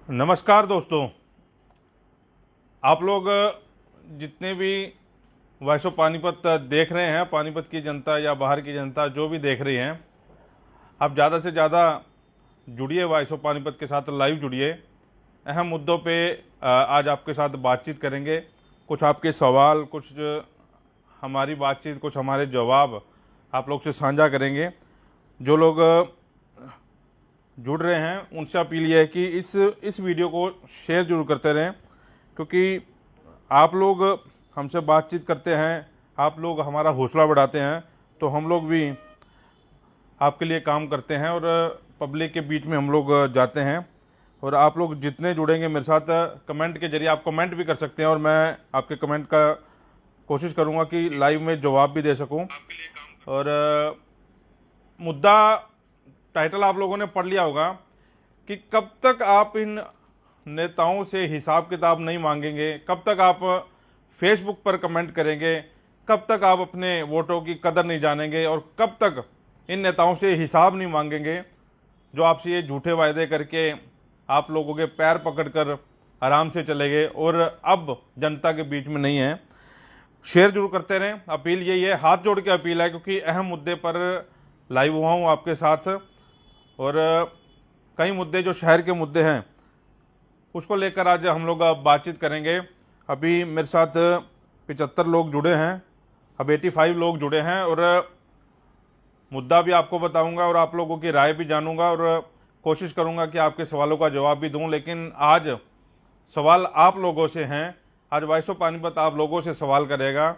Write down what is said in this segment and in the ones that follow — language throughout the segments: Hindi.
नमस्कार दोस्तों, आप लोग जितने भी वॉइस ऑफ पानीपत देख रहे हैं, पानीपत की जनता या बाहर की जनता जो भी देख रही हैं, आप ज़्यादा से ज़्यादा जुड़िए, वॉइस ऑफ पानीपत के साथ लाइव जुड़िए। अहम मुद्दों पे आज आपके साथ बातचीत करेंगे। कुछ आपके सवाल, कुछ हमारी बातचीत, कुछ हमारे जवाब आप लोग से साझा करेंगे। जो लोग जुड़ रहे हैं उनसे अपील ये है कि इस वीडियो को शेयर जरूर करते रहें, क्योंकि आप लोग हमसे बातचीत करते हैं, आप लोग हमारा हौसला बढ़ाते हैं, तो हम लोग भी आपके लिए काम करते हैं और पब्लिक के बीच में हम लोग जाते हैं। और आप लोग जितने जुड़ेंगे मेरे साथ, कमेंट के जरिए आप कमेंट भी कर सकते हैं और मैं आपके कमेंट का कोशिश करूंगा कि लाइव में जवाब भी दे सकूं। और मुद्दा टाइटल आप लोगों ने पढ़ लिया होगा कि कब तक आप इन नेताओं से हिसाब किताब नहीं मांगेंगे, कब तक आप फेसबुक पर कमेंट करेंगे, कब तक आप अपने वोटों की कदर नहीं जानेंगे और कब तक इन नेताओं से हिसाब नहीं मांगेंगे जो आपसे ये झूठे वायदे करके आप लोगों के पैर पकड़कर आराम से चले गए और अब जनता के बीच में नहीं है। शेयर जरूर करते रहें। अपील यही है, हाथ जोड़ के अपील है, क्योंकि अहम मुद्दे पर लाइव हुआ हूँ आपके साथ और कई मुद्दे जो शहर के मुद्दे हैं उसको लेकर आज हम लोग बातचीत करेंगे। अभी मेरे साथ 75 लोग जुड़े हैं, अब 85 लोग जुड़े हैं और मुद्दा भी आपको बताऊंगा और आप लोगों की राय भी जानूंगा और कोशिश करूंगा कि आपके सवालों का जवाब भी दूं। लेकिन आज सवाल आप लोगों से हैं, आज वॉइस ऑफ पानीपत आप लोगों से सवाल करेगा,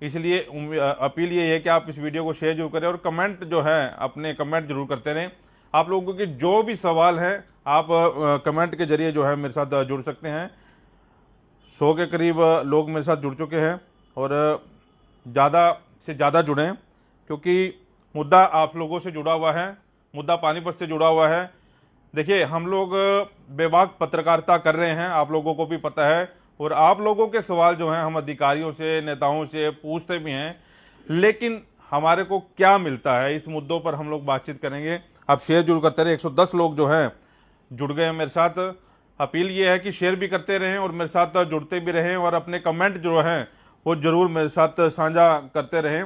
इसलिए अपील ये है कि आप इस वीडियो को शेयर जरूर करें और कमेंट जो है अपने कमेंट जरूर करते रहें। आप लोगों के जो भी सवाल हैं आप कमेंट के जरिए जो है मेरे साथ जुड़ सकते हैं। 100 के करीब लोग मेरे साथ जुड़ चुके हैं और ज़्यादा से ज़्यादा जुड़ें, क्योंकि मुद्दा आप लोगों से जुड़ा हुआ है, मुद्दा पानीपत से जुड़ा हुआ है। देखिए, हम लोग बेबाक पत्रकारिता कर रहे हैं, आप लोगों को भी पता है, और आप लोगों के सवाल जो हैं हम अधिकारियों से, नेताओं से पूछते भी हैं, लेकिन हमारे को क्या मिलता है, इस मुद्दों पर हम लोग बातचीत करेंगे। आप शेयर जरूर करते रहे। 110 लोग जो हैं जुड़ गए हैं मेरे साथ। अपील ये है कि शेयर भी करते रहें और मेरे साथ जुड़ते भी रहें और अपने कमेंट जो हैं वो जरूर मेरे साथ साझा करते रहें।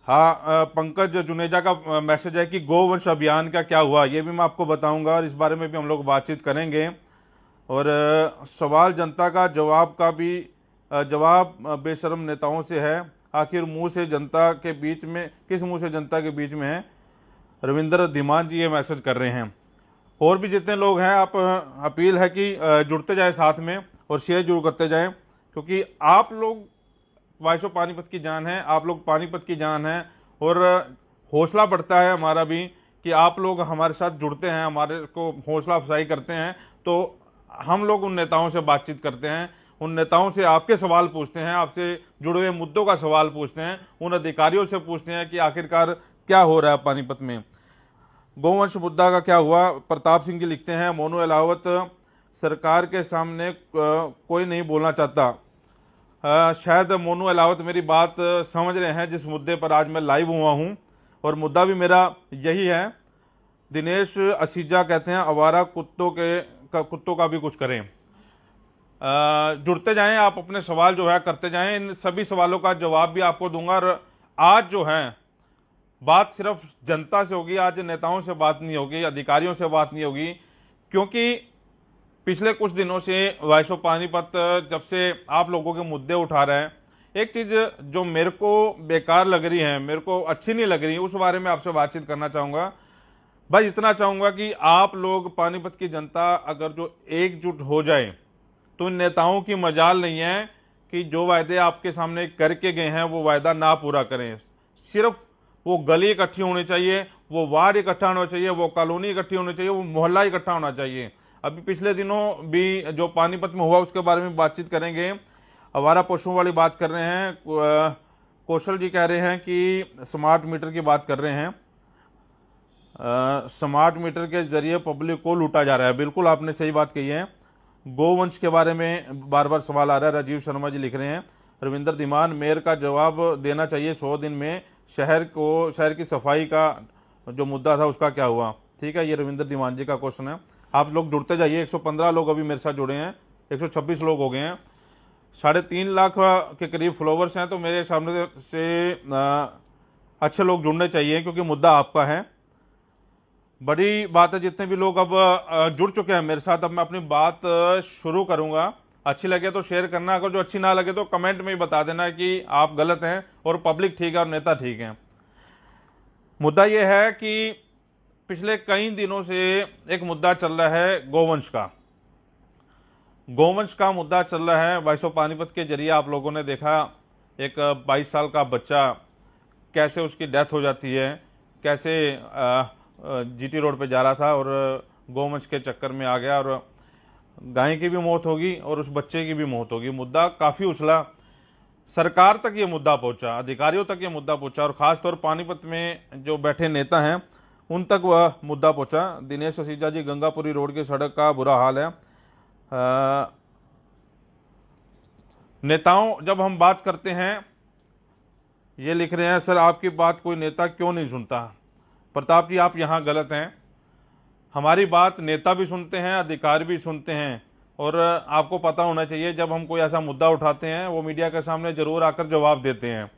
हाँ, पंकज जुनेजा का मैसेज है कि गोवंश अभियान का क्या हुआ, ये भी मैं आपको बताऊंगा और इस बारे में भी हम लोग बातचीत करेंगे। और सवाल जनता का जवाब का भी जवाब बेशर्म नेताओं से है, आखिर मुंह से जनता के बीच में, किस मुंह से जनता के बीच में है। रविंद्र धीमान जी ये मैसेज कर रहे हैं। और भी जितने लोग हैं, आप अपील है कि जुड़ते जाएं साथ में और शेयर जरूर करते जाएं, क्योंकि आप लोग वॉइस ऑफ पानीपत की जान है, आप लोग पानीपत की जान है और हौसला बढ़ता है हमारा भी कि आप लोग हमारे साथ जुड़ते हैं, हमारे को हौसला अफजाई करते हैं। तो हम लोग उन नेताओं से बातचीत करते हैं, उन नेताओं से आपके सवाल पूछते हैं, आपसे जुड़े हुए मुद्दों का सवाल पूछते हैं, उन अधिकारियों से पूछते हैं कि आखिरकार क्या हो रहा है पानीपत में। गोवंश मुद्दा का क्या हुआ, प्रताप सिंह जी लिखते हैं, मोनू अलावत, सरकार के सामने कोई नहीं बोलना चाहता। शायद मोनू अलावत मेरी बात समझ रहे हैं जिस मुद्दे पर आज मैं लाइव हुआ हूं, और मुद्दा भी मेरा यही है। दिनेश असीजा कहते हैं, आवारा कुत्तों का भी कुछ करें। जुड़ते जाएं, आप अपने सवाल जो है करते जाएं, इन सभी सवालों का जवाब भी आपको दूंगा। और आज जो है बात सिर्फ जनता से होगी, आज नेताओं से बात नहीं होगी, अधिकारियों से बात नहीं होगी, क्योंकि पिछले कुछ दिनों से वॉइस ऑफ पानीपत जब से आप लोगों के मुद्दे उठा रहे हैं, एक चीज जो मेरे को बेकार लग रही है, मेरे को अच्छी नहीं लग रही, उस बारे में आपसे बातचीत करना चाहूंगा। भाई, इतना चाहूंगा कि आप लोग, पानीपत की जनता अगर जो एकजुट हो जाए, तो इन नेताओं की मजाल नहीं है कि जो वायदे आपके सामने करके गए हैं वो वायदा ना पूरा करें। सिर्फ वो गली इकट्ठी होनी चाहिए, वो वार्ड इकट्ठा होना चाहिए, वो कॉलोनी इकट्ठी होनी चाहिए, वो मोहल्ला इकट्ठा होना चाहिए। अभी पिछले दिनों भी जो पानीपत में हुआ उसके बारे में बातचीत करेंगे। आवारा पशुओं वाली बात कर रहे हैं, कौशल जी कह रहे हैं कि स्मार्ट मीटर की बात कर रहे हैं। स्मार्ट मीटर के जरिए पब्लिक को लूटा जा रहा है, बिल्कुल आपने सही बात कही है। गोवंश के बारे में बार बार सवाल आ रहा है, राजीव शर्मा जी लिख रहे हैं। रविंद्र धीमान, मेयर का जवाब देना चाहिए 100 दिन में, शहर की सफाई का जो मुद्दा था उसका क्या हुआ। ठीक है, ये रविंद्र दीवान जी का क्वेश्चन है। आप लोग जुड़ते जाइए, 115 लोग अभी मेरे साथ जुड़े हैं, 126 लोग हो गए हैं, 3.5 लाख के करीब फॉलोवर्स हैं। तो मेरे सामने से अच्छे लोग जुड़ने चाहिए, क्योंकि मुद्दा आपका है। बड़ी बात है, जितने भी लोग अब जुड़ चुके हैं मेरे साथ, अब मैं अपनी बात शुरू करूंगा। अच्छी लगे तो शेयर करना, अगर जो अच्छी ना लगे तो कमेंट में ही बता देना कि आप गलत हैं और पब्लिक ठीक है और नेता ठीक है। मुद्दा यह है कि पिछले कई दिनों से एक मुद्दा चल रहा है गोवंश का। गोवंश का मुद्दा चल रहा है। वॉइस ऑफ पानीपत के जरिए आप लोगों ने देखा, एक 22 साल का बच्चा कैसे उसकी डेथ हो जाती है, कैसे जीटी रोड पे जा रहा था और गोवंश के चक्कर में आ गया और गाय की भी मौत होगी और उस बच्चे की भी मौत होगी। मुद्दा काफ़ी उछला, सरकार तक ये मुद्दा पहुंचा, अधिकारियों तक ये मुद्दा पहुंचा और खासतौर पानीपत में जो बैठे नेता हैं उन तक वह मुद्दा पहुंचा। दिनेश ससीजा जी, गंगापुरी रोड की सड़क का बुरा हाल है। नेताओं, जब हम बात करते हैं, ये लिख रहे हैं सर आपकी बात कोई नेता क्यों नहीं सुनता। प्रताप जी, आप यहाँ गलत हैं। हमारी बात नेता भी सुनते हैं, अधिकारी भी सुनते हैं, और आपको पता होना चाहिए जब हम कोई ऐसा मुद्दा उठाते हैं वो मीडिया के सामने जरूर आकर जवाब देते हैं,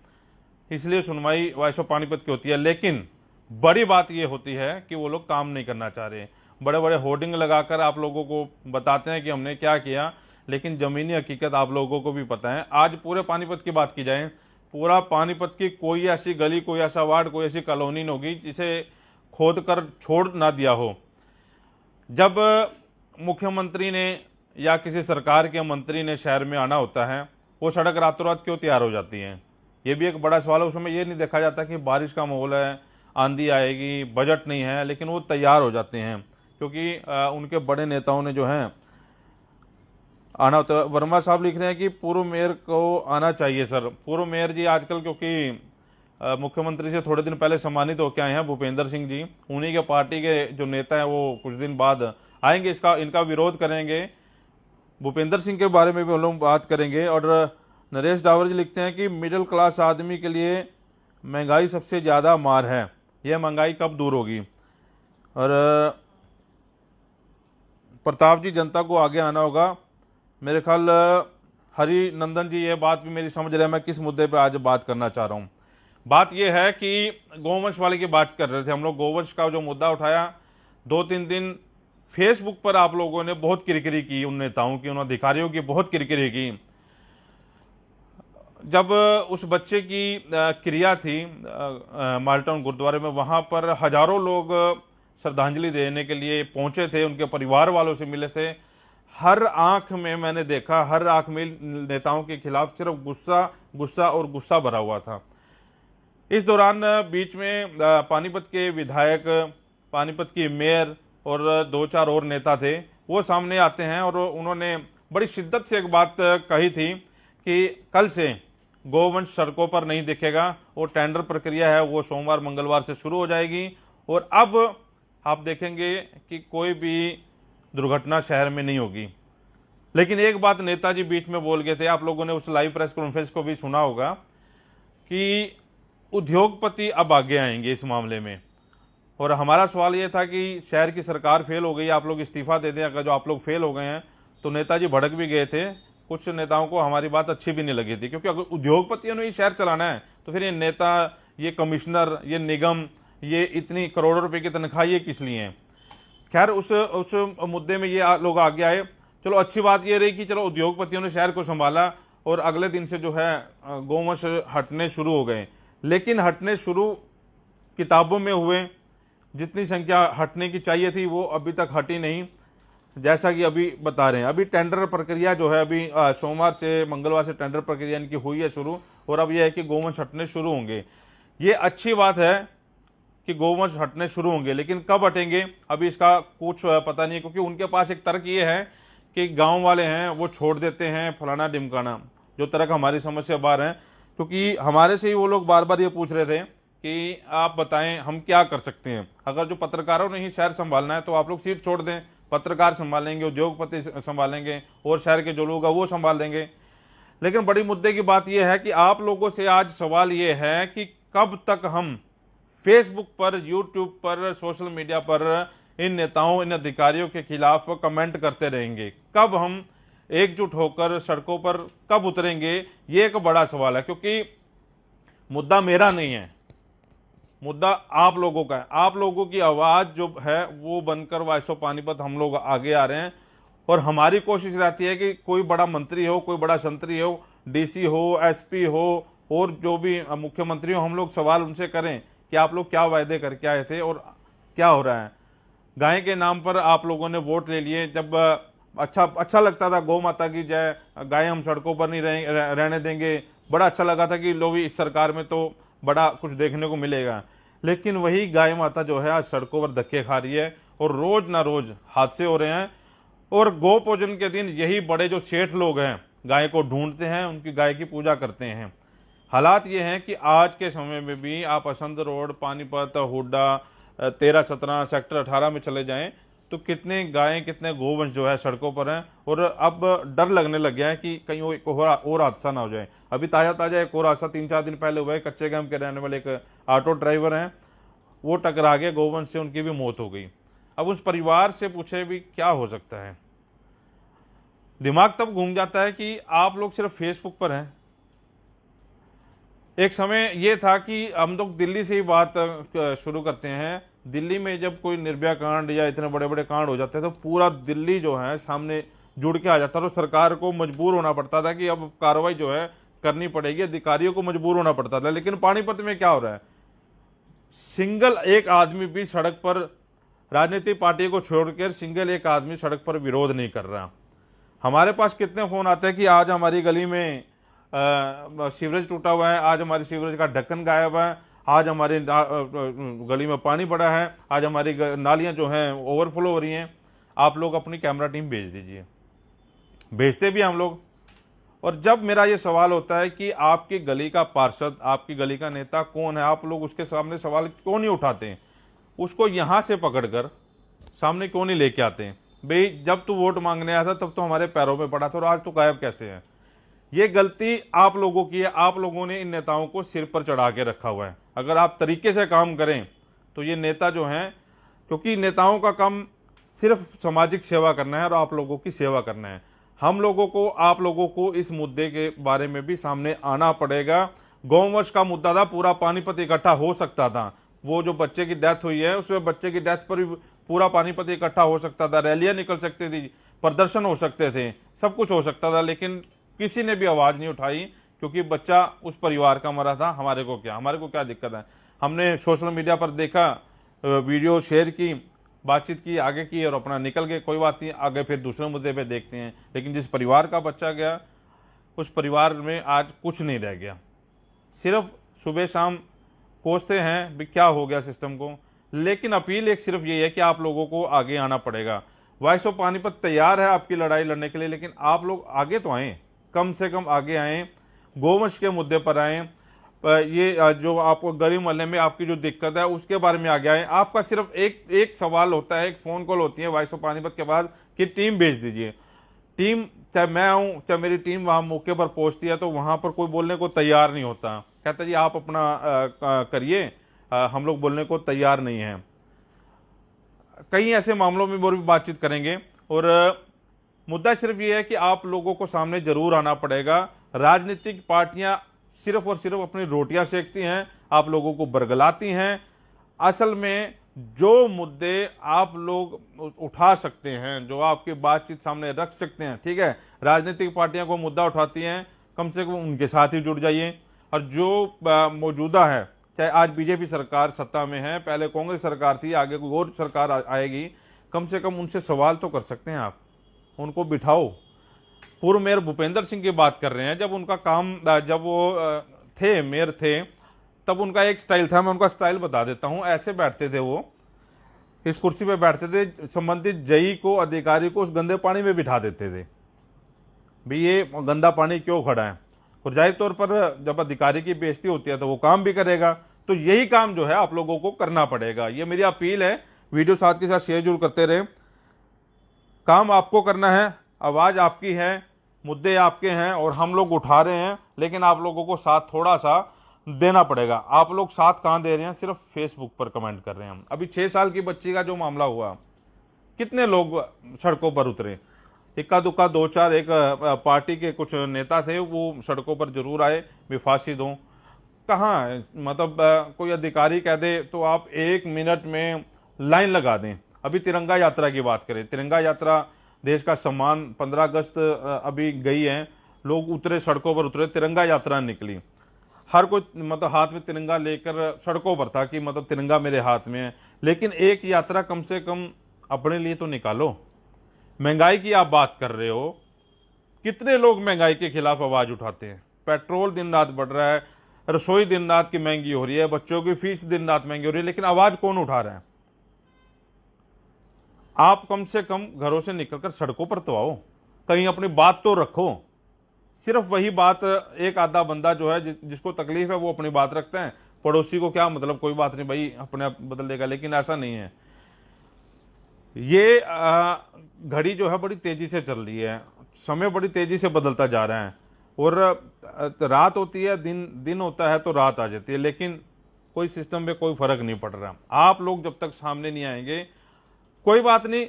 इसलिए सुनवाई वॉइस ऑफ पानीपत की होती है। लेकिन बड़ी बात ये होती है कि वो लोग काम नहीं करना चाह रहे। बड़े बड़े होर्डिंग लगाकर आप लोगों को बताते हैं कि हमने क्या किया, लेकिन जमीनी हकीकत आप लोगों को भी पता है। आज पूरे पानीपत की बात की जाए, पूरा पानीपत की कोई ऐसी गली, कोई ऐसा वार्ड, कोई ऐसी कॉलोनी नहीं होगी जिसे खोद कर छोड़ ना दिया हो। जब मुख्यमंत्री ने या किसी सरकार के मंत्री ने शहर में आना होता है, वो सड़क रातों रात क्यों तैयार हो जाती है, ये भी एक बड़ा सवाल है। उसमें ये नहीं देखा जाता कि बारिश का माहौल है, आंधी आएगी, बजट नहीं है, लेकिन वो तैयार हो जाते हैं क्योंकि उनके बड़े नेताओं ने जो है आना होता है। वर्मा साहब लिख रहे हैं कि पूर्व मेयर को आना चाहिए। सर, पूर्व मेयर जी आजकल क्योंकि मुख्यमंत्री से थोड़े दिन पहले सम्मानित होकर आए हैं भूपेंद्र सिंह जी, उन्हीं के पार्टी के जो नेता हैं वो कुछ दिन बाद आएंगे, इनका विरोध करेंगे। भूपेंद्र सिंह के बारे में भी हम लोग बात करेंगे। और नरेश डावर जी लिखते हैं कि मिडिल क्लास आदमी के लिए महंगाई सबसे ज़्यादा मार है, यह महंगाई कब दूर होगी। और प्रताप जी, जनता को आगे आना होगा। मेरे ख्याल हरि नंदन जी ये बात भी मेरी समझ रहे हैं मैं किस मुद्दे पे आज बात करना चाह रहा हूँ। बात यह है कि गोवंश वाले की बात कर रहे थे हम लोग। गोवंश का जो मुद्दा उठाया, 2-3 दिन फेसबुक पर आप लोगों ने बहुत किरकिरी की, उन नेताओं की, उन अधिकारियों की बहुत किरकिरी की। जब उस बच्चे की क्रिया थी माल्टाउन गुरुद्वारे में, वहां पर हजारों लोग श्रद्धांजलि देने के लिए पहुंचे थे, उनके परिवार वालों से मिले थे। हर आंख में मैंने देखा, हर आंख में नेताओं के खिलाफ सिर्फ गुस्सा और गुस्सा भरा हुआ था। इस दौरान बीच में पानीपत के विधायक, पानीपत की मेयर और 2-4 और नेता थे, वो सामने आते हैं और उन्होंने बड़ी शिद्दत से एक बात कही थी कि कल से गोवंश सड़कों पर नहीं दिखेगा और टेंडर प्रक्रिया है वो सोमवार मंगलवार से शुरू हो जाएगी और अब आप देखेंगे कि कोई भी दुर्घटना शहर में नहीं होगी। लेकिन एक बात नेताजी बीच में बोल गए थे, आप लोगों ने उस लाइव प्रेस कॉन्फ्रेंस को भी सुना होगा, कि उद्योगपति अब आगे आएंगे इस मामले में। और हमारा सवाल ये था कि शहर की सरकार फेल हो गई, आप लोग इस्तीफा दे दें। अगर जो आप लोग फेल हो गए हैं तो नेताजी भड़क भी गए थे, कुछ नेताओं को हमारी बात अच्छी भी नहीं लगी थी, क्योंकि अगर उद्योगपतियों ने ही शहर चलाना है तो फिर ये नेता, ये कमिश्नर, ये निगम, ये इतनी करोड़ों रुपए की तनख्वाह ये किस लिए हैं। खैर उस मुद्दे में ये लोग आगे आए। चलो, अच्छी बात ये रही कि चलो उद्योगपतियों ने शहर को संभाला और अगले दिन से जो है गोवंश हटने शुरू हो गए। लेकिन हटने शुरू किताबों में हुए, जितनी संख्या हटने की चाहिए थी वो अभी तक हटी नहीं, जैसा कि अभी बता रहे हैं। अभी टेंडर प्रक्रिया जो है, अभी सोमवार से मंगलवार से टेंडर प्रक्रिया इनकी हुई है शुरू, और अब यह है कि गोवंश हटने शुरू होंगे। ये अच्छी बात है कि गोवंश हटने शुरू होंगे, लेकिन कब हटेंगे अभी इसका कुछ पता नहीं, क्योंकि उनके पास एक तर्क ये है कि गांव वाले हैं वो छोड़ देते हैं, फलाना ढिमकाना, जो तर्क हमारी समझ से बाहर है। क्योंकि हमारे से ही वो लोग बार बार ये पूछ रहे थे कि आप बताएं हम क्या कर सकते हैं। अगर जो पत्रकारों ने ही शहर संभालना है तो आप लोग सीट छोड़ दें, पत्रकार संभालेंगे, उद्योगपति संभालेंगे और शहर के जो लोग हैं वो संभाल देंगे। लेकिन बड़ी मुद्दे की बात यह है कि आप लोगों से आज सवाल ये है कि कब तक हम फेसबुक पर, यूट्यूब पर, सोशल मीडिया पर इन नेताओं, इन अधिकारियों के खिलाफ कमेंट करते रहेंगे। कब हम एकजुट होकर सड़कों पर कब उतरेंगे, ये एक बड़ा सवाल है। क्योंकि मुद्दा मेरा नहीं है, मुद्दा आप लोगों का है। आप लोगों की आवाज़ जो है वो बनकर वॉइस ऑफ पानीपत हम लोग आगे आ रहे हैं। और हमारी कोशिश रहती है कि कोई बड़ा मंत्री हो, कोई बड़ा संतरी हो, डीसी हो, एसपी हो, और जो भी मुख्यमंत्री हो, हम लोग सवाल उनसे करें कि आप लोग क्या वायदे करके आए थे और क्या हो रहा है। गाय के नाम पर आप लोगों ने वोट ले लिए। जब अच्छा लगता था, गौ माता की जय, गाय हम सड़कों पर नहीं रहने देंगे, बड़ा अच्छा लगा था कि लोग इस सरकार में तो बड़ा कुछ देखने को मिलेगा। लेकिन वही गाय माता जो है आज सड़कों पर धक्के खा रही है और रोज ना रोज हादसे हो रहे हैं। और गौ पूजन के दिन यही बड़े जो सेठ लोग हैं गाय को ढूंढते हैं, उनकी गाय की पूजा करते हैं। हालात ये हैं कि आज के समय में भी आप असंध रोड, पानीपत, हुड्डा, 13-17, सेक्टर 18 में चले जाएं तो कितने गायें, कितने गोवंश जो है सड़कों पर हैं। और अब डर लगने लग गया है कि कहीं एक और हादसा ना हो जाए। अभी ताज़ा एक और हादसा 3-4 दिन पहले हुआ है। कच्चे गांव के रहने वाले एक ऑटो ड्राइवर हैं, वो टकरा गए गोवंश से, उनकी भी मौत हो गई। अब उस परिवार से पूछे भी क्या हो सकता है। दिमाग तब घूम जाता है कि आप लोग सिर्फ फेसबुक पर हैं। एक समय ये था कि हम लोग दिल्ली से ही बात शुरू करते हैं। दिल्ली में जब कोई निर्भया कांड या इतने बड़े बड़े कांड हो जाते हैं तो पूरा दिल्ली जो है सामने जुड़ के आ जाता था। तो सरकार को मजबूर होना पड़ता था कि अब कार्रवाई जो है करनी पड़ेगी, अधिकारियों को मजबूर होना पड़ता था। लेकिन पानीपत में क्या हो रहा है, सिंगल एक आदमी भी सड़क पर, राजनीतिक पार्टी को छोड़कर सिंगल एक आदमी सड़क पर विरोध नहीं कर रहा। हमारे पास कितने फोन आते हैं कि आज हमारी गली में सीवरेज टूटा हुआ है, आज हमारी सीवरेज का ढक्कन गायब है, आज हमारी गली में पानी पड़ा है, आज हमारी नालियां जो हैं ओवरफ्लो हो रही हैं। आप लोग अपनी कैमरा टीम भेज दीजिए। भेजते भी हम लोग। और जब मेरा ये सवाल होता है कि आपकी गली का पार्षद, आपकी गली का नेता कौन है, आप लोग उसके सामने सवाल क्यों नहीं उठाते हैं? उसको यहाँ से पकड़कर सामने क्यों नहीं लेके आते हैं? भाई जब तू वोट मांगने आया था तब तो हमारे पैरों में पड़ा था और आज तो गायब कैसे है? ये गलती आप लोगों की है। आप लोगों ने इन नेताओं को सिर पर चढ़ा के रखा हुआ है। अगर आप तरीके से काम करें तो ये नेता जो हैं, क्योंकि नेताओं का काम सिर्फ सामाजिक सेवा करना है और आप लोगों की सेवा करना है। हम लोगों को, आप लोगों को इस मुद्दे के बारे में भी सामने आना पड़ेगा। गौवंश का मुद्दा था, पूरा पानीपत इकट्ठा हो सकता था। वो जो बच्चे की डेथ हुई है उसमें बच्चे की डेथ पर भी पूरा पानीपत इकट्ठा हो सकता था, रैलियां निकल सकती थी, प्रदर्शन हो सकते थे, सब कुछ हो सकता था। लेकिन किसी ने भी आवाज नहीं उठाई क्योंकि बच्चा उस परिवार का मरा था। हमारे को क्या दिक्कत है? हमने सोशल मीडिया पर देखा, वीडियो शेयर की, बातचीत की, आगे की और अपना निकल गए। कोई बात नहीं, आगे फिर दूसरे मुद्दे पे देखते हैं। लेकिन जिस परिवार का बच्चा गया उस परिवार में आज कुछ नहीं रह गया। सिर्फ सुबह शाम कोसते हैं भी क्या हो गया सिस्टम को। लेकिन अपील एक सिर्फ ये है कि आप लोगों को आगे आना पड़ेगा। वॉइस ऑफ पानीपत तैयार है आपकी लड़ाई लड़ने के लिए, लेकिन आप लोग आगे तो आएँ, कम से कम आगे आएँ, गोवंश के मुद्दे पर आएँ। ये जो आपको गली मोहल्ले में आपकी जो दिक्कत है उसके बारे में आगे आए। आपका सिर्फ एक सवाल होता है, एक फ़ोन कॉल होती है वॉइस ऑफ पानीपत के बाद कि टीम भेज दीजिए। टीम, चाहे मैं आऊँ चाहे मेरी टीम वहाँ मौके पर पहुँचती है तो वहाँ पर कोई बोलने को तैयार नहीं होता। कहता जी आप अपना करिए, हम लोग बोलने को तैयार नहीं हैं। कई ऐसे मामलों में और भी बातचीत करेंगे। और मुद्दा सिर्फ ये है कि आप लोगों को सामने जरूर आना पड़ेगा। राजनीतिक पार्टियां सिर्फ और सिर्फ अपनी रोटियां सेकती हैं, आप लोगों को बरगलाती हैं। असल में जो मुद्दे आप लोग उठा सकते हैं, जो आपकी बातचीत सामने रख सकते हैं, ठीक है, राजनीतिक पार्टियां को मुद्दा उठाती हैं, कम से कम उनके साथ ही जुड़ जाइए। और जो मौजूदा है, चाहे आज बीजेपी सरकार सत्ता में है, पहले कांग्रेस सरकार थी, आगे कोई और सरकार आएगी, कम से कम उनसे सवाल तो कर सकते हैं आप, उनको बिठाओ। पूर्व मेयर भूपेंद्र सिंह की बात कर रहे हैं, जब उनका काम, जब वो थे मेयर थे, तब उनका एक स्टाइल था। मैं उनका स्टाइल बता देता हूं। ऐसे बैठते थे वो, इस कुर्सी पे बैठते थे, संबंधित जई को, अधिकारी को उस गंदे पानी में बिठा देते थे। भी ये गंदा पानी क्यों खड़ा है? और जाहिर तौर पर जब अधिकारी की बेइज्जती होती है तो वो काम भी करेगा। तो यही काम जो है आप लोगों को करना पड़ेगा। ये मेरी अपील है। वीडियो साथ के साथ शेयर जरूर करते रहे। काम आपको करना है, आवाज आपकी है, मुद्दे आपके हैं और हम लोग उठा रहे हैं। लेकिन आप लोगों को साथ थोड़ा सा देना पड़ेगा। आप लोग साथ कहाँ दे रहे हैं, सिर्फ फेसबुक पर कमेंट कर रहे हैं। अभी 6 साल की बच्ची का जो मामला हुआ, कितने लोग सड़कों पर उतरे, इक्का दुक्का 2-4 एक पार्टी के कुछ नेता थे वो सड़कों पर जरूर आए भी फांसी दो। कहाँ है? मतलब कोई अधिकारी कह दे तो आप 1 मिनट में लाइन लगा दें। अभी तिरंगा यात्रा की बात करें, तिरंगा यात्रा देश का सम्मान, 15 अगस्त अभी गई है, लोग उतरे, सड़कों पर उतरे, तिरंगा यात्रा निकली, हर कोई मतलब हाथ में तिरंगा लेकर सड़कों पर था कि मतलब तिरंगा मेरे हाथ में है। लेकिन एक यात्रा कम से कम अपने लिए तो निकालो। महंगाई की आप बात कर रहे हो, कितने लोग महंगाई के खिलाफ आवाज उठाते हैं। पेट्रोल दिन रात बढ़ रहा है, रसोई दिन रात की महंगी हो रही है, बच्चों की फीस दिन रात महंगी हो रही है, लेकिन आवाज कौन उठा रहा है? आप कम से कम घरों से निकलकर सड़कों पर तो आओ, कहीं अपनी बात तो रखो। सिर्फ वही बात एक आधा बंदा जो है जिसको तकलीफ है वो अपनी बात रखते हैं, पड़ोसी को क्या मतलब, कोई बात नहीं भाई, अपने आप बदल लेगा। लेकिन ऐसा नहीं है। ये घड़ी जो है बड़ी तेजी से चल रही है, समय बड़ी तेजी से बदलता जा रहा है, और रात होती है, दिन होता है तो रात आ जाती है, लेकिन कोई सिस्टम में कोई फर्क नहीं पड़ रहा। आप लोग जब तक सामने नहीं आएंगे, कोई बात नहीं,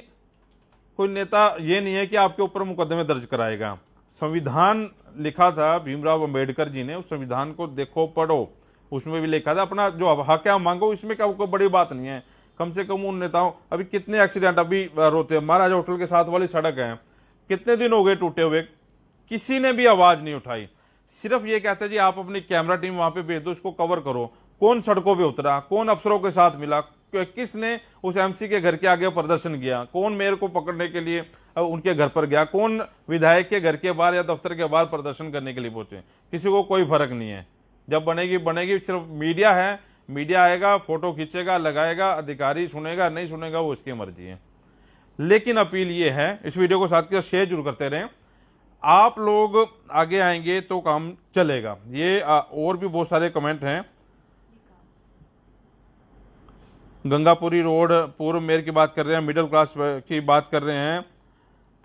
कोई नेता ये नहीं है कि आपके ऊपर मुकदमे दर्ज कराएगा। संविधान लिखा था भीमराव अंबेडकर जी ने, उस संविधान को देखो, पढ़ो, उसमें भी लिखा था अपना जो हक है मांगो, इसमें क्या कोई बड़ी बात नहीं है। कम से कम उन नेताओं, अभी कितने एक्सीडेंट अभी रोते हैं, महाराजा होटल के साथ वाली सड़क है, कितने दिन हो गए टूटे हुए, किसी ने भी आवाज नहीं उठाई। सिर्फ ये कहते हैं जी आप अपनी कैमरा टीम वहां पे भेज दो, उसको कवर करो। कौन सड़कों पे उतरा, कौन अफसरों के साथ मिला, किसने उस एमसी के घर के आगे प्रदर्शन किया, कौन मेयर को पकड़ने के लिए उनके घर पर गया, कौन विधायक के घर के बाहर या दफ्तर के बाहर प्रदर्शन करने के लिए पहुंचे? किसी को कोई फर्क नहीं है। जब बनेगी, सिर्फ मीडिया है, मीडिया आएगा, फोटो खींचेगा, लगाएगा, अधिकारी सुनेगा नहीं सुनेगा वो उसकी मर्जी है। लेकिन अपील ये है, इस वीडियो को साथ के साथ शेयर जरूर करते रहें। आप लोग आगे आएंगे तो काम चलेगा। ये और भी बहुत सारे कमेंट हैं। गंगापुरी रोड पूर्व मेयर की बात कर रहे हैं, मिडिल क्लास की बात कर रहे हैं,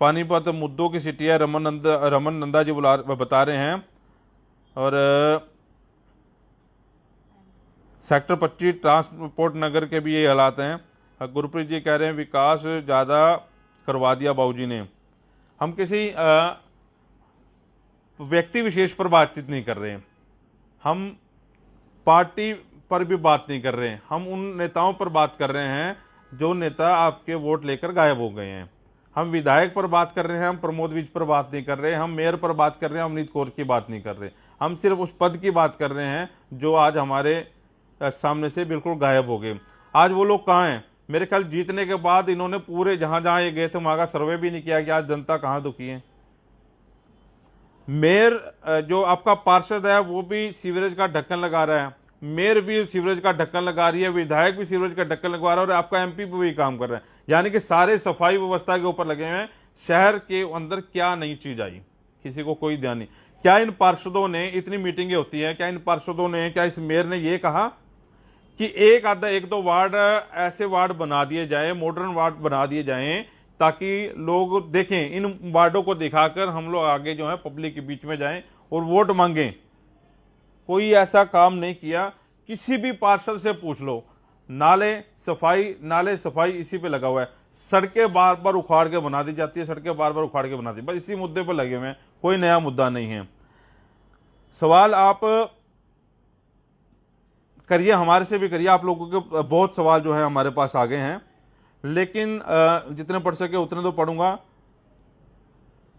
पानीपत मुद्दों की सिटी है, रमन नंदा जी बता रहे हैं। और सेक्टर 25 ट्रांसपोर्ट नगर के भी ये हालात हैं। गुरप्रीत जी कह रहे हैं विकास ज़्यादा करवा दिया बाबूजी ने। हम किसी व्यक्ति विशेष पर बातचीत नहीं कर रहे हैं, हम पार्टी पर भी बात नहीं कर रहे हैं, हम उन नेताओं पर बात कर रहे हैं जो नेता आपके वोट लेकर गायब हो गए हैं। हम विधायक पर बात कर रहे हैं, हम प्रमोद विज पर बात नहीं कर रहे, हम मेयर पर बात कर रहे हैं, हम अमनीत कौर की बात नहीं कर रहे। हम सिर्फ उस पद की बात कर रहे हैं जो आज हमारे सामने से बिल्कुल गायब हो गए। आज वो लोग कहाँ हैं? मेरे ख्याल जीतने के बाद इन्होंने पूरे जहां जहां ये गए थे वहां का सर्वे भी नहीं किया कि आज जनता कहां दुखी है। मेयर जो आपका पार्षद है वो भी सीवरेज का ढक्कन लगा रहा है, मेयर भी सीवरेज का ढक्कन लगा रही है, विधायक भी सीवरेज का ढक्कन लगवा रहा है, और आपका एमपी भी काम कर रहा है। यानी कि सारे सफाई व्यवस्था के ऊपर लगे हुए हैं। शहर के अंदर क्या नई चीज आई, किसी को कोई ध्यान नहीं। क्या इन पार्षदों ने, इतनी मीटिंगें होती है, क्या इन पार्षदों ने, क्या इस मेयर ने ये कहा कि एक दो वार्ड ऐसे वार्ड बना दिए जाए, मॉडर्न वार्ड बना दिए जाएं, ताकि लोग देखें, इन वार्डों को दिखाकर हम लोग आगे जो है पब्लिक के बीच में जाएं और वोट मांगें? कोई ऐसा काम नहीं किया। किसी भी पार्षद से पूछ लो, नाले सफाई इसी पे लगा हुआ है। सड़कें बार बार उखाड़ के बना दी जाती है, सड़कें बार बार उखाड़ के बना दी, बस इसी मुद्दे पर लगे हुए हैं, कोई नया मुद्दा नहीं है। सवाल आप करिए, हमारे से भी करिए, आप लोगों के बहुत सवाल जो है हमारे पास आ गए हैं, लेकिन जितने पढ़ सके उतने तो पढ़ूंगा।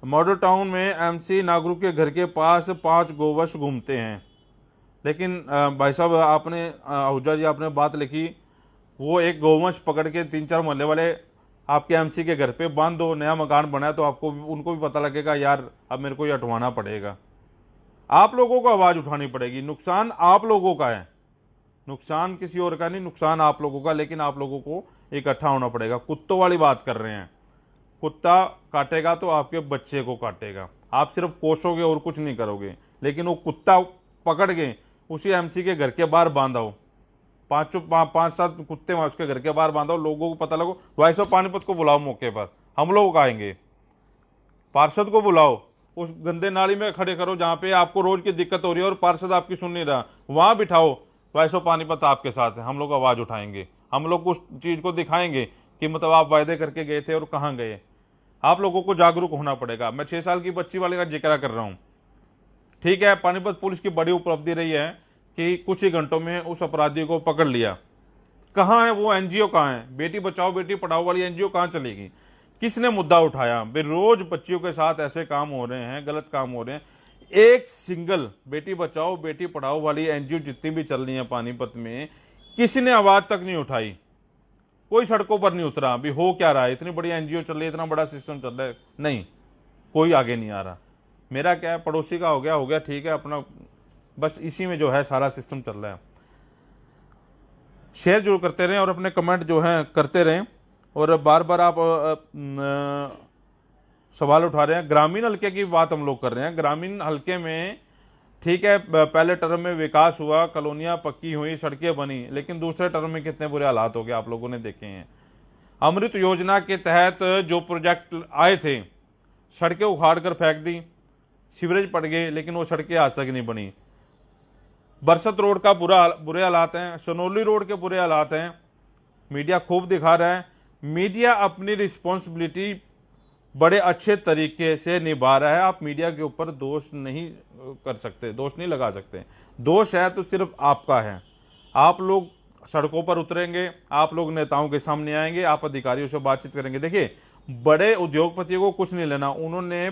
मॉडल टाउन में एमसी नागरू के घर के पास 5 गोवंश घूमते हैं, लेकिन भाई साहब आपने आहूजा जी आपने बात लिखी, वो एक गोवंश पकड़ के 3-4 मोहल्ले वाले आपके एमसी के घर पे बांध दो, नया मकान बनाए तो आपको उनको भी पता लगेगा यार अब मेरे को ये हटवाना पड़ेगा। आप लोगों को आवाज उठानी पड़ेगी। नुकसान आप लोगों का है, नुकसान किसी और का नहीं, नुकसान आप लोगों का, लेकिन आप लोगों को इकट्ठा होना पड़ेगा। कुत्तों वाली बात कर रहे हैं, कुत्ता काटेगा तो आपके बच्चे को काटेगा, आप सिर्फ कोसोगे और कुछ नहीं करोगे, लेकिन वो कुत्ता पकड़ के उसी एमसी के घर के बाहर बांधाओ, 5-7 कुत्ते वहां उसके घर के बाहर बांधाओ, लोगों को पता लगो। वॉइस ऑफ पानीपत को बुलाओ मौके पर, हम लोग आएंगे, पार्षद को बुलाओ, उस गंदे नाली में खड़े करो जहां पे आपको रोज की दिक्कत हो रही है और पार्षद आपकी सुन नहीं रहा, वहां बिठाओ। वॉइस ऑफ पानीपत आपके साथ है, हम लोग आवाज उठाएंगे, हम लोग उस चीज को दिखाएंगे कि मतलब आप वायदे करके गए थे और कहाँ गए। आप लोगों को जागरूक होना पड़ेगा। मैं 6 साल की बच्ची वाले का जिक्र कर रहा हूं। ठीक है, पानीपत पुलिस की बड़ी उपलब्धि रही है कि कुछ ही घंटों में उस अपराधी को पकड़ लिया। कहाँ है वो एनजीओ, कहाँ है बेटी बचाओ बेटी पढ़ाओ वाली एनजीओ, कहाँ चलेगी? किसने मुद्दा उठाया? रोज बच्चियों के साथ ऐसे काम हो रहे हैं, गलत काम हो रहे हैं। एक सिंगल बेटी बचाओ बेटी पढ़ाओ वाली एनजीओ जितनी भी चल रही है पानीपत में, किसी ने आवाज तक नहीं उठाई, कोई सड़कों पर नहीं उतरा। अभी हो क्या रहा है? इतनी बड़ी एनजीओ चल रही है, इतना बड़ा सिस्टम चल रहा है, नहीं, कोई आगे नहीं आ रहा। मेरा क्या है, पड़ोसी का हो गया ठीक है, अपना बस इसी में जो है सारा सिस्टम चल रहा है। शेयर जरूर करते रहें और अपने कमेंट जो हैं करते रहें। और बार बार आप सवाल उठा रहे हैं। ग्रामीण हल्के की बात हम लोग कर रहे हैं। ग्रामीण हल्के में ठीक है, पहले टर्म में विकास हुआ, कॉलोनियां पक्की हुई, सड़कें बनी, लेकिन दूसरे टर्म में कितने बुरे हालात हो गए आप लोगों ने देखे हैं। अमृत योजना के तहत जो प्रोजेक्ट आए थे, सड़कें उखाड़ कर फेंक दी, सीवरेज पड़ गए, लेकिन वो सड़कें आज तक नहीं बनी। बरसत रोड का बुरे हालात हैं, सनोली रोड के बुरे हालात हैं। मीडिया खूब दिखा रहा है। मीडिया अपनी रिस्पॉन्सिबिलिटी बड़े अच्छे तरीके से निभा रहा है। आप मीडिया के ऊपर दोष नहीं कर सकते, दोष नहीं लगा सकते। दोष है तो सिर्फ आपका है। आप लोग सड़कों पर उतरेंगे, आप लोग नेताओं के सामने आएंगे, आप अधिकारियों से बातचीत करेंगे। देखिए, बड़े उद्योगपतियों को कुछ नहीं लेना, उन्होंने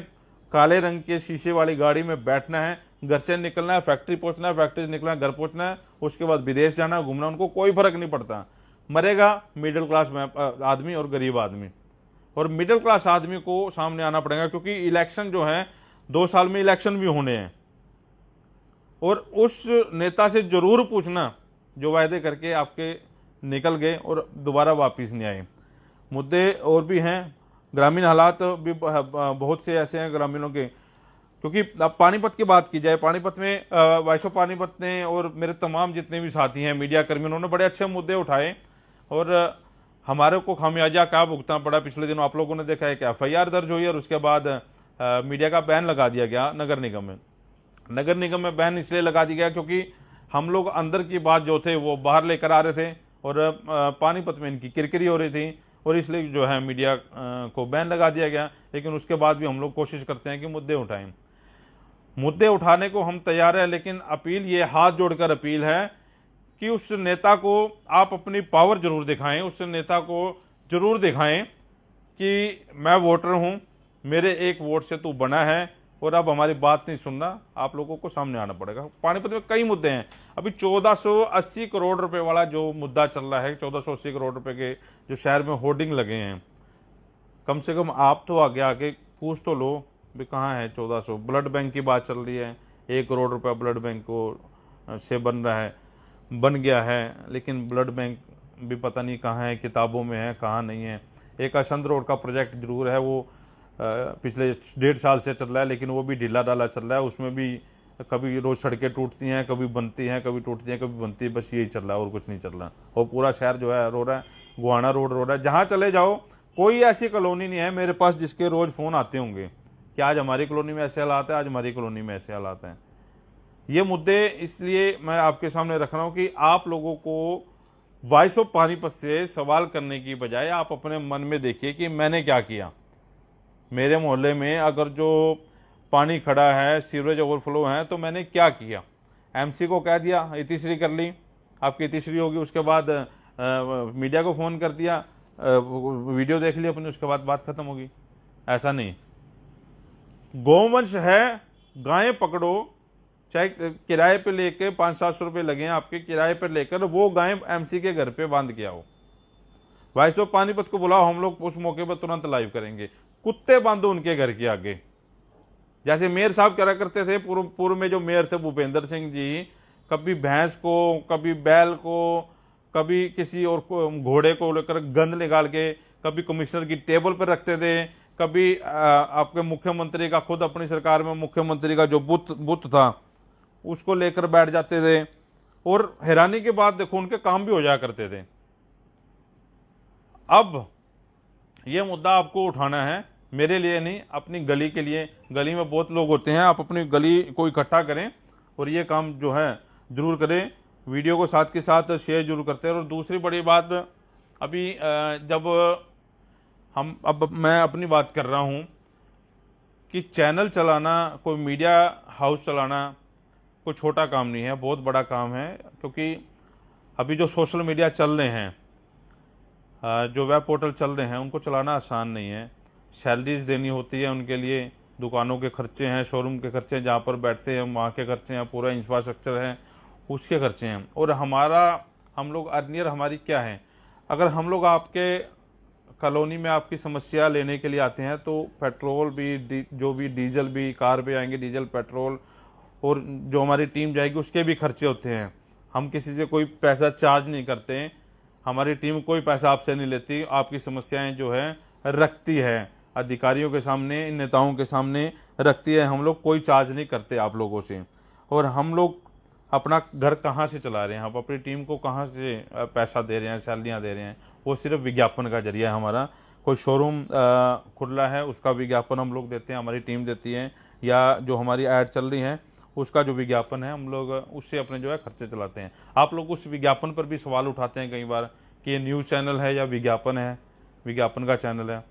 काले रंग के शीशे वाली गाड़ी में बैठना है, घर से निकलना है, फैक्ट्री पहुंचना है, फैक्ट्री से निकलना है, घर पहुंचना है, उसके बाद विदेश जाना है, घूमना, उनको कोई फर्क नहीं पड़ता। मरेगा मिडिल क्लास आदमी और गरीब आदमी। और मिडिल क्लास आदमी को सामने आना पड़ेगा, क्योंकि इलेक्शन जो है 2 साल में इलेक्शन भी होने हैं। और उस नेता से जरूर पूछना जो वायदे करके आपके निकल गए और दोबारा वापिस नहीं आए। मुद्दे और भी हैं, ग्रामीण हालात भी बहुत से ऐसे हैं ग्रामीणों के। क्योंकि अब पानीपत की बात की जाए, पानीपत में वॉइस ऑफ पानीपत ने और मेरे तमाम जितने भी साथी हैं मीडिया कर्मी, उन्होंने बड़े अच्छे मुद्दे उठाए और हमारे को खामियाजा क्या भुगतना पड़ा। पिछले दिनों आप लोगों ने देखा है कि FIR दर्ज हुई और उसके बाद मीडिया का बैन लगा दिया गया नगर निगम में। नगर निगम में बैन इसलिए लगा दिया गया क्योंकि हम लोग अंदर की बात जो थे वो बाहर लेकर आ रहे थे और पानीपत में इनकी किरकिरी हो रही थी, और इसलिए जो है मीडिया को बैन लगा दिया गया। लेकिन उसके बाद भी हम लोग कोशिश करते हैं कि मुद्दे उठाएं। मुद्दे उठाने को हम तैयार हैं, लेकिन अपील, ये हाथ जोड़कर अपील है कि उस नेता को आप अपनी पावर जरूर दिखाएं, उस नेता को जरूर दिखाएं कि मैं वोटर हूं, मेरे एक वोट से तू बना है और अब हमारी बात नहीं सुनना। आप लोगों को सामने आना पड़ेगा। पानीपत में कई मुद्दे हैं। अभी 1480 करोड़ रुपए वाला जो मुद्दा चल रहा है, 1480 करोड़ रुपए के जो शहर में होर्डिंग लगे हैं, कम से कम आप तो आगे आके पूछ तो लो भी कहाँ है 1400। ब्लड बैंक की बात चल रही है, 1 करोड़ रुपया ब्लड बैंक को से बन रहा है, बन गया है, लेकिन ब्लड बैंक भी पता नहीं कहाँ है, किताबों में है कहाँ नहीं है। एक असंध रोड का प्रोजेक्ट जरूर है, वो पिछले 1.5 साल से चल रहा है, लेकिन वो भी ढीला ढाला चल रहा है। उसमें भी कभी रोज सड़कें टूटती हैं, कभी बनती हैं, कभी टूटती हैं, कभी बनती है, बस यही चल रहा है और कुछ नहीं चल रहा। और पूरा शहर जो है रो रहा है, गोहाना रोड रो रहा है। जहाँ चले जाओ कोई ऐसी कॉलोनी नहीं है मेरे पास जिसके रोज फोन आते होंगे कि आज हमारी कॉलोनी में ऐसे हालात है, आज हमारी कॉलोनी में ऐसे हालात हैं। ये मुद्दे इसलिए मैं आपके सामने रख रहा हूं कि आप लोगों को वॉइस ऑफ पानीपत से सवाल करने की बजाय आप अपने मन में देखिए कि मैंने क्या किया। मेरे मोहल्ले में अगर जो पानी खड़ा है, सीवरेज ओवरफ्लो है, तो मैंने क्या किया। MC को कह दिया इतिश्री कर ली, आपकी इतिश्री होगी, उसके बाद मीडिया को फ़ोन कर दिया, वीडियो देख ली अपनी, उसके बाद बात खत्म होगी। ऐसा नहीं। गौवंश है, गायें पकड़ो, चाहे किराए पे लेके 500-700 रुपये लगे हैं आपके, किराए पर लेकर वो गायें MC के घर पे बांध के आओ। वॉइस ऑफ पानीपत को बुलाओ, हम लोग उस मौके पर तुरंत लाइव करेंगे। कुत्ते बांधो उनके घर के आगे, जैसे मेयर साहब करा करते थे। पूर्व में जो मेयर थे भूपेंद्र सिंह जी, कभी भैंस को, कभी बैल को, कभी किसी और घोड़े को लेकर गंद निकाल के कभी कमिश्नर की टेबल पर रखते थे, कभी आपके मुख्यमंत्री का, खुद अपनी सरकार में मुख्यमंत्री का जो बुत था उसको लेकर बैठ जाते थे। और हैरानी की बात देखो, उनके काम भी हो जाया करते थे। अब यह मुद्दा आपको उठाना है, मेरे लिए नहीं, अपनी गली के लिए। गली में बहुत लोग होते हैं, आप अपनी गली को इकट्ठा करें और ये काम जो है ज़रूर करें। वीडियो को साथ के साथ शेयर जरूर करते हैं। और दूसरी बड़ी बात, अभी जब अब मैं अपनी बात कर रहा हूँ कि चैनल चलाना, कोई मीडिया हाउस चलाना कोई छोटा काम नहीं है, बहुत बड़ा काम है। क्योंकि अभी जो सोशल मीडिया चल रहे हैं, जो वेब पोर्टल चल रहे हैं, उनको चलाना आसान नहीं है। सैलरीज देनी होती है उनके लिए, दुकानों के खर्चे हैं, शोरूम के खर्चे हैं, जहाँ पर बैठते हैं वहाँ के खर्चे हैं, पूरा इंफ्रास्ट्रक्चर है उसके खर्चे हैं। और हम लोग अर्नियर हमारी क्या है? अगर हम लोग आपके कॉलोनी में आपकी समस्या लेने के लिए आते हैं तो पेट्रोल भी, जो भी डीजल भी, कार भी आएंगे, डीजल पेट्रोल, और जो हमारी टीम जाएगी उसके भी खर्चे होते हैं। हम किसी से कोई पैसा चार्ज नहीं करते हैं, हमारी टीम कोई पैसा आपसे नहीं लेती, आपकी समस्याएं जो है रखती है अधिकारियों के सामने, नेताओं के सामने रखती है। हम लोग कोई चार्ज नहीं करते आप लोगों से। और हम लोग अपना घर कहाँ से चला रहे हैं, हम अपनी टीम को कहाँ से पैसा दे रहे हैं, सैलरियाँ दे रहे हैं? वो सिर्फ विज्ञापन का जरिया है हमारा। कोई शोरूम खुला है उसका विज्ञापन हम लोग देते हैं, हमारी टीम देती है, या जो हमारी ऐड चल रही है उसका जो विज्ञापन है हम लोग उससे अपने जो है खर्चे चलाते हैं। आप लोग उस विज्ञापन पर भी सवाल उठाते हैं कई बार कि ये न्यूज़ चैनल है या विज्ञापन है, विज्ञापन का चैनल है।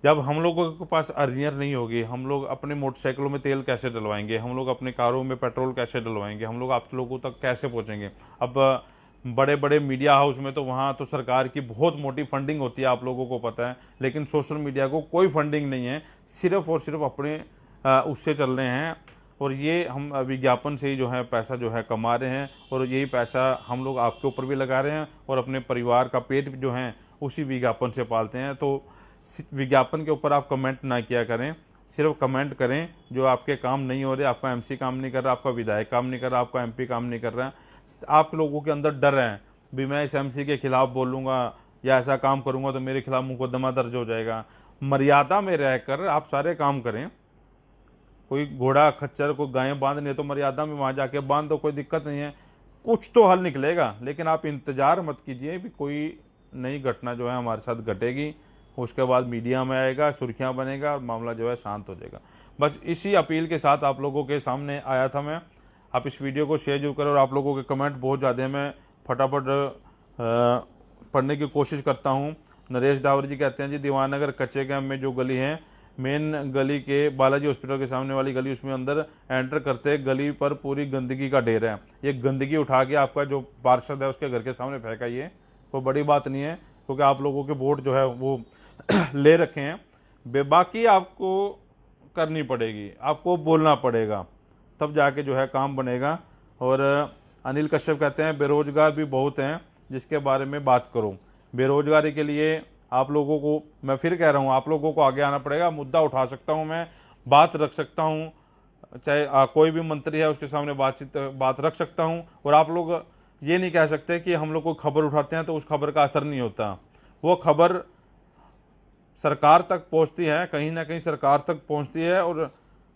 जब हम लोगों के पास अर्नियर नहीं होगी, हम लोग अपने मोटरसाइकिलों में तेल कैसे डलवाएंगे, हम लोग अपने कारों में पेट्रोल कैसे डलवाएंगे, हम लोग आप लोगों तक कैसे पहुंचेंगे? अब बड़े बड़े मीडिया हाउस में तो वहाँ तो सरकार की बहुत मोटी फंडिंग होती है, आप लोगों को पता है। लेकिन सोशल मीडिया को कोई फंडिंग नहीं है, सिर्फ और सिर्फ अपने उससे चल रहे हैं। और ये हम विज्ञापन से ही जो है पैसा जो है कमा रहे हैं, और यही पैसा हम लोग आपके ऊपर भी लगा रहे हैं, और अपने परिवार का पेट जो है उसी विज्ञापन से पालते हैं। तो विज्ञापन के ऊपर आप कमेंट ना किया करें, सिर्फ कमेंट करें जो आपके काम नहीं हो रहे, आपका एमसी काम नहीं कर रहा, आपका विधायक काम नहीं कर रहा, आपका एमपी काम नहीं कर रहा। आप लोगों के अंदर डर है भी मैं इस एमसी के खिलाफ बोलूँगा या ऐसा काम करूँगा तो मेरे खिलाफ मुकदमा दर्ज हो जाएगा। मर्यादा में रहकर आप सारे काम करें। कोई घोड़ा खच्चर को गायें बांधने तो मर्यादा में वहाँ जाके बांध दो, कोई दिक्कत नहीं है, कुछ तो हल निकलेगा। लेकिन आप इंतजार मत कीजिए भी कोई नई घटना जो है हमारे साथ घटेगी, उसके बाद मीडिया में आएगा, सुर्खियां बनेगा और मामला जो है शांत हो जाएगा। बस इसी अपील के साथ आप लोगों के सामने आया था मैं। आप इस वीडियो को शेयर जरूर करें। और आप लोगों के कमेंट बहुत ज़्यादा हैं, मैं फटाफट पढ़ने की कोशिश करता हूँ। नरेश डावर जी कहते हैं जी, दीवानगर कच्चे कैंप में जो गली है, मेन गली के बालाजी हॉस्पिटल के सामने वाली गली, उसमें अंदर एंटर करते गली पर पूरी गंदगी का ढेर है। ये गंदगी उठा के आपका जो पार्षद है उसके घर के सामने फेंकाइए, कोई बड़ी बात नहीं है, क्योंकि आप लोगों के वोट जो है वो ले रखे हैं। बेबाकी आपको करनी पड़ेगी, आपको बोलना पड़ेगा, तब जाके जो है काम बनेगा। और अनिल कश्यप कहते हैं बेरोजगार भी बहुत हैं, जिसके बारे में बात करो। बेरोजगारी के लिए आप लोगों को, मैं फिर कह रहा हूँ, आप लोगों को आगे आना पड़ेगा। मुद्दा उठा सकता हूँ, मैं बात रख सकता हूँ, चाहे कोई भी मंत्री है उसके सामने बात रख सकता हूँ। और आप लोग ये नहीं कह सकते कि हम लोग कोई खबर उठाते हैं तो उस खबर का असर नहीं होता। वो खबर सरकार तक पहुंचती है, कहीं ना कहीं सरकार तक पहुंचती है और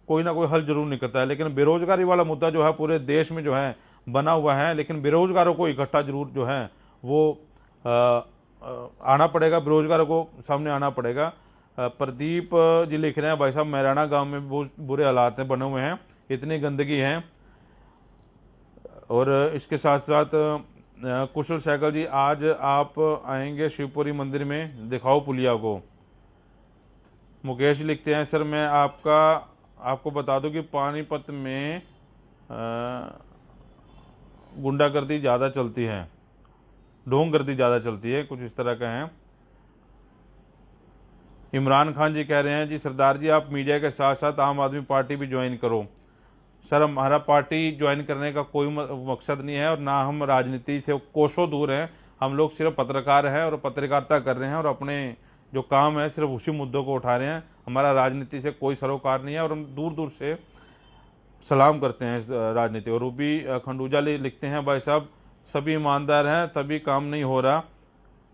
कोई ना कोई हल जरूर निकलता है। लेकिन बेरोजगारी वाला मुद्दा जो है पूरे देश में जो है बना हुआ है, लेकिन बेरोजगारों को इकट्ठा जरूर जो है वो आना पड़ेगा, बेरोजगारों को सामने आना पड़ेगा। प्रदीप जी लिख रहे हैं, भाई साहब मैराना गांव में बहुत बुरे हालात बने हुए हैं, इतनी गंदगी है। और इसके साथ साथ कुशल सहगल जी, आज आप आएंगे शिवपुरी मंदिर में, दिखाओ पुलिया को। मुकेश लिखते हैं, सर मैं आपको बता दूं कि पानीपत में गुंडागर्दी ज़्यादा चलती है, ढोंगगर्दी ज़्यादा चलती है, कुछ इस तरह का है। इमरान खान जी कह रहे हैं जी, सरदार जी आप मीडिया के साथ साथ आम आदमी पार्टी भी ज्वाइन करो। सर हमारा पार्टी ज्वाइन करने का कोई मकसद नहीं है, और ना हम राजनीति से कोसों दूर हैं। हम लोग सिर्फ पत्रकार हैं और पत्रकारिता कर रहे हैं, और अपने जो काम है सिर्फ उसी मुद्दों को उठा रहे हैं। हमारा राजनीति से कोई सरोकार नहीं है, और हम दूर दूर से सलाम करते हैं इस राजनीति। और रूबी खंडूजा लिखते हैं, भाई साहब सभी ईमानदार हैं तभी काम नहीं हो रहा।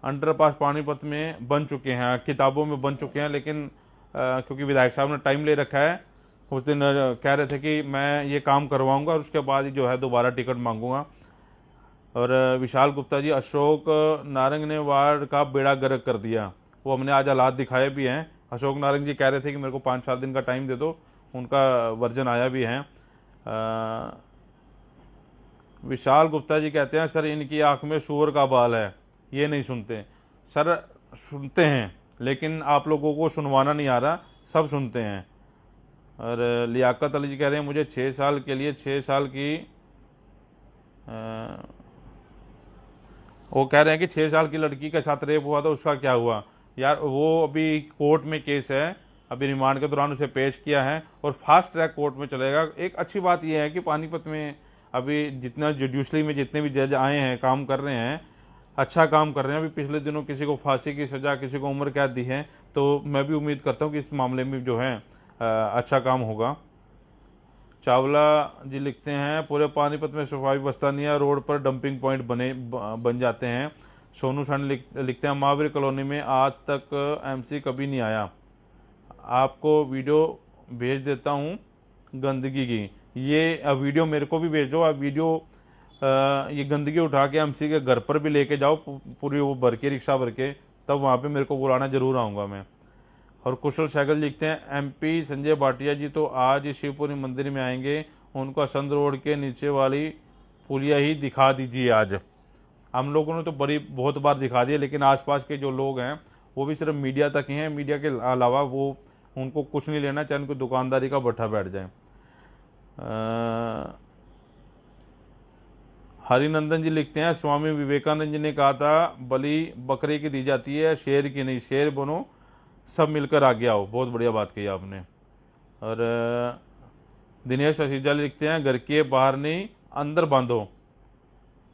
अंडरपास पानीपत में बन चुके हैं, किताबों में बन चुके हैं, लेकिन क्योंकि विधायक साहब ने टाइम ले रखा है, उस दिन कह रहे थे कि मैं ये काम करवाऊंगा और उसके बाद ही जो है दोबारा टिकट मांगूंगा। और विशाल गुप्ता जी, अशोक नारंग ने वार्ड का बेड़ा गर्क कर दिया। वो हमने आज हालात दिखाए भी हैं, अशोक नारंग जी कह रहे थे कि मेरे को 5-7 दिन का टाइम दे दो, उनका वर्जन आया भी है। विशाल गुप्ता जी कहते हैं सर इनकी आंख में सूअर का बाल है, ये नहीं सुनते। सर सुनते हैं लेकिन आप लोगों को सुनवाना नहीं आ रहा, सब सुनते हैं। और लियाकत अली जी कह रहे हैं मुझे 6 साल के लिए 6 साल की वो कह रहे हैं कि 6 साल की लड़की के साथ रेप हुआ था, उसका क्या हुआ? यार वो अभी कोर्ट में केस है, अभी रिमांड के दौरान उसे पेश किया है और फास्ट ट्रैक कोर्ट में चलेगा। एक अच्छी बात यह है कि पानीपत में अभी जितना जुडिशली में जितने भी जज आए हैं, काम कर रहे हैं, अच्छा काम कर रहे हैं। अभी पिछले दिनों किसी को फांसी की सज़ा, किसी को उम्र कैद दी है, तो मैं भी उम्मीद करता हूँ कि इस मामले में जो है अच्छा काम होगा। चावला जी लिखते हैं पूरे पानीपत में सफाई व्यवस्था नहीं है, रोड पर डंपिंग पॉइंट बन जाते हैं। सोनू सन लिखते हैं महावीर कॉलोनी में आज तक एमसी कभी नहीं आया, आपको वीडियो भेज देता हूँ गंदगी की। ये वीडियो मेरे को भी भेज दो, आप वीडियो ये गंदगी उठा के एमसी के घर पर भी लेके जाओ, पूरी वो भर के रिक्शा भर के, तब वहाँ पे मेरे को बुलाना जरूर आऊँगा मैं। और कुशल सैगल लिखते हैं एमपी संजय भाटिया जी तो आज शिवपुरी मंदिर में आएंगे, उनको असंध रोड के नीचे वाली पुलिया ही दिखा दीजिए। आज हम लोगों ने तो बहुत बार दिखा दिया, लेकिन आसपास के जो लोग हैं वो भी सिर्फ मीडिया तक ही हैं, मीडिया के अलावा वो उनको कुछ नहीं लेना, चाहे उनको दुकानदारी का भट्ठा बैठ जाए। हरिनंदन जी लिखते हैं स्वामी विवेकानंद जी ने कहा था बलि बकरी की दी जाती है, शेर की नहीं, शेर बनो सब मिलकर आगे आओ। बहुत बढ़िया बात कही आपने। और दिनेश असीजा लिखते हैं घर के बाहर नहीं अंदर बांधो।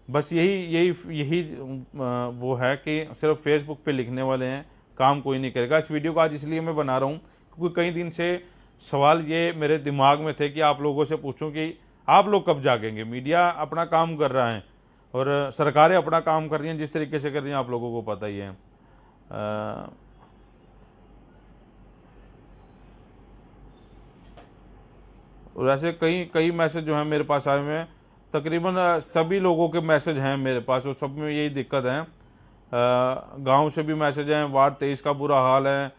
बस यही वो है कि सिर्फ फेसबुक पे लिखने वाले हैं, काम कोई नहीं करेगा। इस वीडियो को आज इसलिए मैं बना रहा हूँ क्योंकि कई दिन से सवाल ये मेरे दिमाग में थे कि आप लोगों से पूछूं कि आप लोग कब जागेंगे। मीडिया अपना काम कर रहा है और सरकारें अपना काम कर रही हैं, जिस तरीके से कर रही हैं आप लोगों को पता ही है। और ऐसे कई मैसेज जो हैं मेरे पास आए हुए हैं, तकरीबन सभी लोगों के मैसेज हैं मेरे पास और सब में यही दिक्कत है। गांव से भी मैसेज हैं, वार्ड 23 का बुरा हाल है।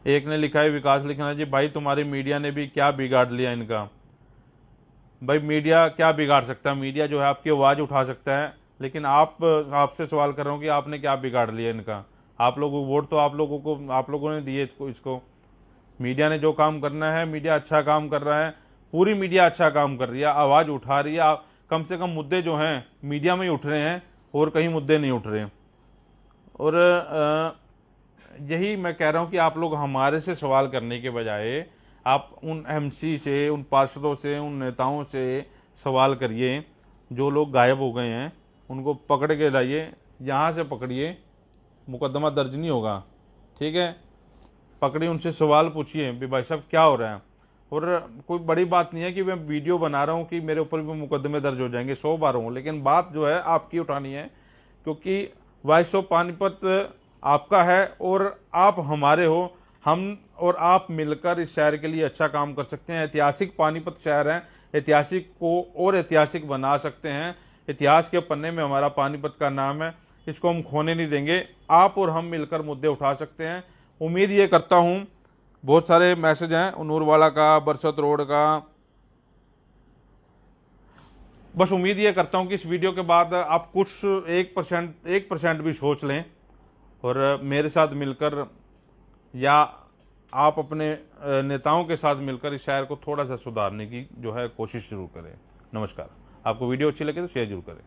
एक ने लिखा है विकास लिखना जी भाई तुम्हारी मीडिया ने भी क्या बिगाड़ लिया इनका। भाई मीडिया क्या बिगाड़ सकता है? मीडिया जो है आपकी आवाज़ उठा सकता है, लेकिन आपसे सवाल कर रहा हूँ कि आपने क्या बिगाड़ लिया इनका? आप लोगों को वोट तो आप लोगों ने दिए इसको। मीडिया ने जो काम करना है, मीडिया अच्छा काम कर रहा है, पूरी मीडिया अच्छा काम कर रही है, आवाज़ उठा रही है। कम से कम मुद्दे जो हैं मीडिया में ही उठ रहे हैं और कहीं मुद्दे नहीं उठ रहे। और यही मैं कह रहा हूं कि आप लोग हमारे से सवाल करने के बजाय आप उन एमसी से, उन पार्षदों से, उन नेताओं से सवाल करिए। जो लोग गायब हो गए हैं उनको पकड़ के लाइए, यहाँ से पकड़िए, मुकदमा दर्ज नहीं होगा, ठीक है? पकड़िए, उनसे सवाल पूछिए भी भाई साहब क्या हो रहा है। और कोई बड़ी बात नहीं है कि मैं वीडियो बना रहा हूँ कि मेरे ऊपर भी मुकदमे दर्ज हो जाएंगे, 100 बार हों, लेकिन बात जो है आपकी उठानी है, क्योंकि वॉइस ऑफ पानीपत आपका है और आप हमारे हो। हम और आप मिलकर इस शहर के लिए अच्छा काम कर सकते हैं। ऐतिहासिक पानीपत शहर है, ऐतिहासिक को और ऐतिहासिक बना सकते हैं। इतिहास के पन्ने में हमारा पानीपत का नाम है, इसको हम खोने नहीं देंगे। आप और हम मिलकर मुद्दे उठा सकते हैं। उम्मीद ये करता हूँ, बहुत सारे मैसेज हैं नूरवाला का, बरसत रोड का, बस उम्मीद ये करता हूँ कि इस वीडियो के बाद आप कुछ 1% भी सोच लें और मेरे साथ मिलकर या आप अपने नेताओं के साथ मिलकर इस शहर को थोड़ा सा सुधारने की जो है कोशिश जरूर करें। नमस्कार। आपको वीडियो अच्छी लगे तो शेयर जरूर करें।